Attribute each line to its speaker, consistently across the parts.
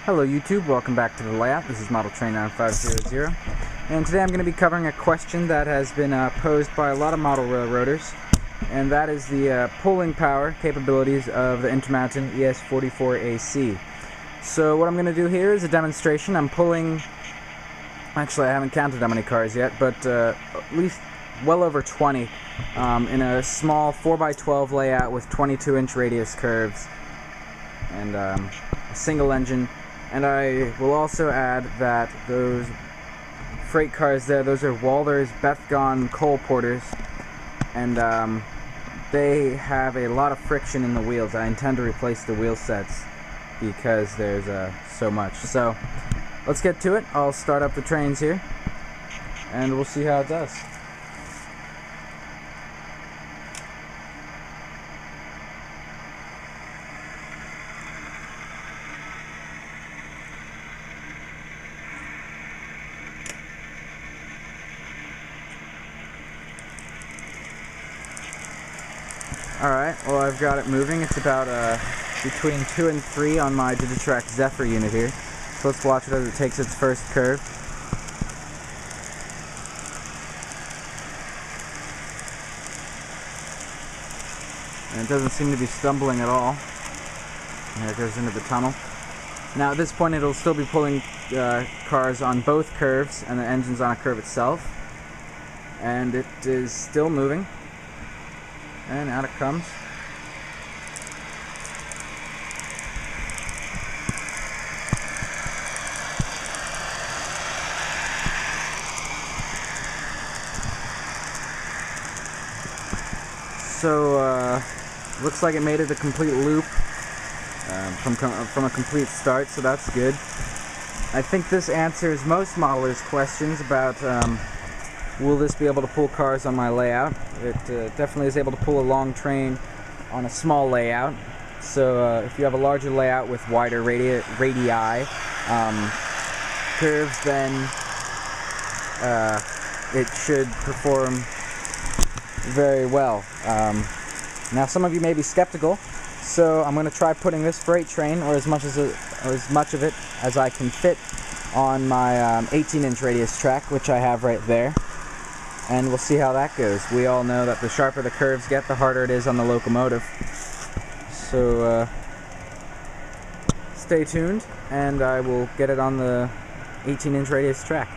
Speaker 1: Hello YouTube, welcome back to the layout. This is Model Train 9500, and today I'm going to be covering a question that has been posed by a lot of model railroaders, and that is the pulling power capabilities of the Intermountain ES44AC. So what I'm going to do here is a demonstration. I'm pulling, actually I haven't counted how many cars yet, but at least well over 20 in a small 4x12 layout with 22-inch radius curves and a single engine. And I will also add that those freight cars there, those are Walther's Bethgon coal porters, and they have a lot of friction in the wheels. I intend to replace the wheel sets because there's so much. So let's get to it. I'll start up the trains here and we'll see how it does. Alright, well I've got it moving. It's about between 2 and 3 on my Digitrack Zephyr unit here. So let's watch it as it takes its first curve. And it doesn't seem to be stumbling at all. There it goes into the tunnel. Now at this point it'll still be pulling cars on both curves, and the engine's on a curve itself. And it is still moving. And out it comes. So, looks like it made it a complete loop from a complete start, so that's good. I think this answers most modelers' questions about will this be able to pull cars on my layout. It definitely is able to pull a long train on a small layout. So if you have a larger layout with wider radii curves, then it should perform very well. Now some of you may be skeptical, so I'm going to try putting this freight train, or as much of it as I can fit, on my 18-inch radius track, which I have right there. And we'll see how that goes. We all know that the sharper the curves get, the harder it is on the locomotive. So stay tuned, and I will get it on the 18-inch radius track.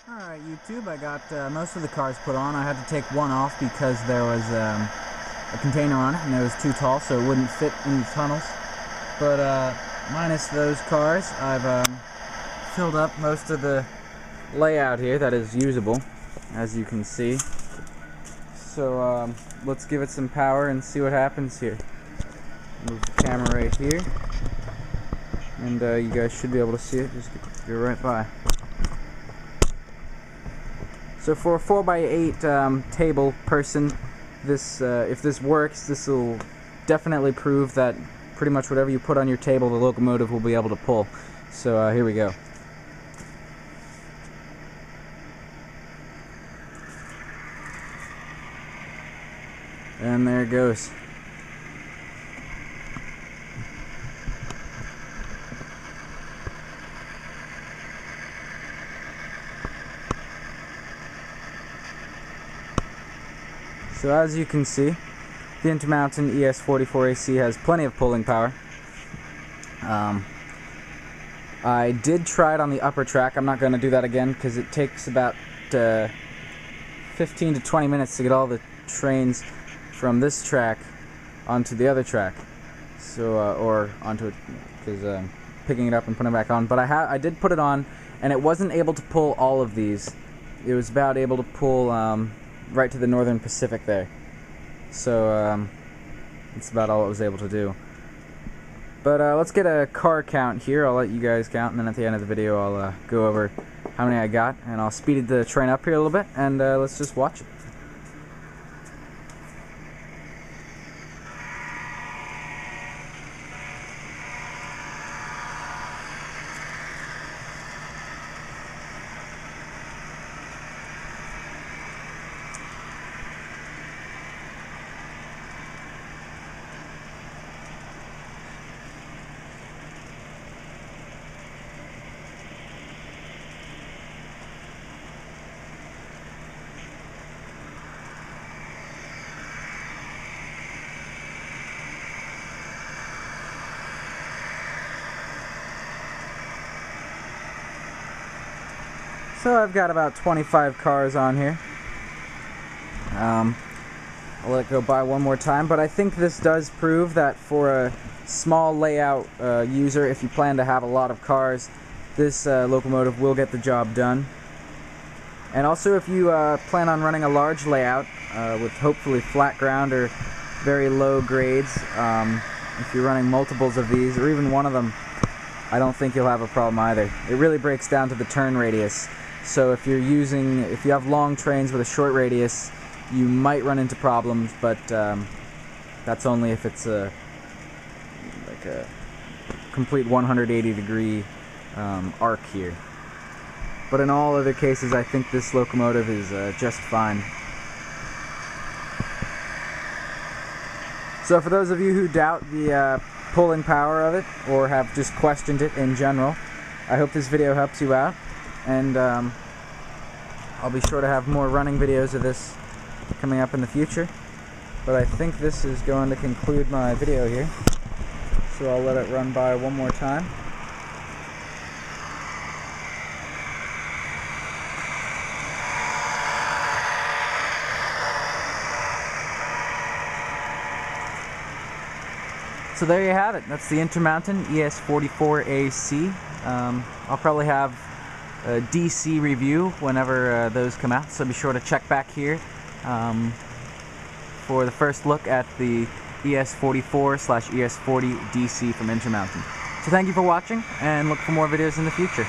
Speaker 1: Alright YouTube, I got most of the cars put on. I had to take one off because there was a container on it and it was too tall, so it wouldn't fit in the tunnels. But minus those cars, I've filled up most of the layout here that is usable, as you can see. So let's give it some power and see what happens here. Move the camera right here, and you guys should be able to see it. Just go right by. So for a 4x8 table person, this if this works, this will definitely prove that pretty much whatever you put on your table, the locomotive will be able to pull. So here we go. And there it goes. So as you can see, the Intermountain ES44AC has plenty of pulling power. I did try it on the upper track. I'm not going to do that again because it takes about 15 to 20 minutes to get all the trains from this track onto the other track, so or onto it, because picking it up and putting it back on. But I did put it on, and it wasn't able to pull all of these. It was about able to pull right to the Northern Pacific there. So that's about all it was able to do. But let's get a car count here. I'll let you guys count, and then at the end of the video I'll go over how many I got, and I'll speed the train up here a little bit, and let's just watch it. So I've got about 25 cars on here. I'll let it go by one more time, but I think this does prove that for a small layout user, if you plan to have a lot of cars, this locomotive will get the job done. And also if you plan on running a large layout with hopefully flat ground or very low grades, if you're running multiples of these, or even one of them, I don't think you'll have a problem either. It really breaks down to the turn radius. So if you have long trains with a short radius, you might run into problems, but that's only if it's like a complete 180-degree arc here. But in all other cases, I think this locomotive is just fine. So for those of you who doubt the pulling power of it, or have just questioned it in general, I hope this video helps you out, and I'll be sure to have more running videos of this coming up in the future. But I think this is going to conclude my video here, so I'll let it run by one more time. So there you have it. That's the Intermountain ES44AC. I'll probably have a DC review whenever those come out, so be sure to check back here for the first look at the ES44/ES40 DC from Intermountain. So thank you for watching, and look for more videos in the future.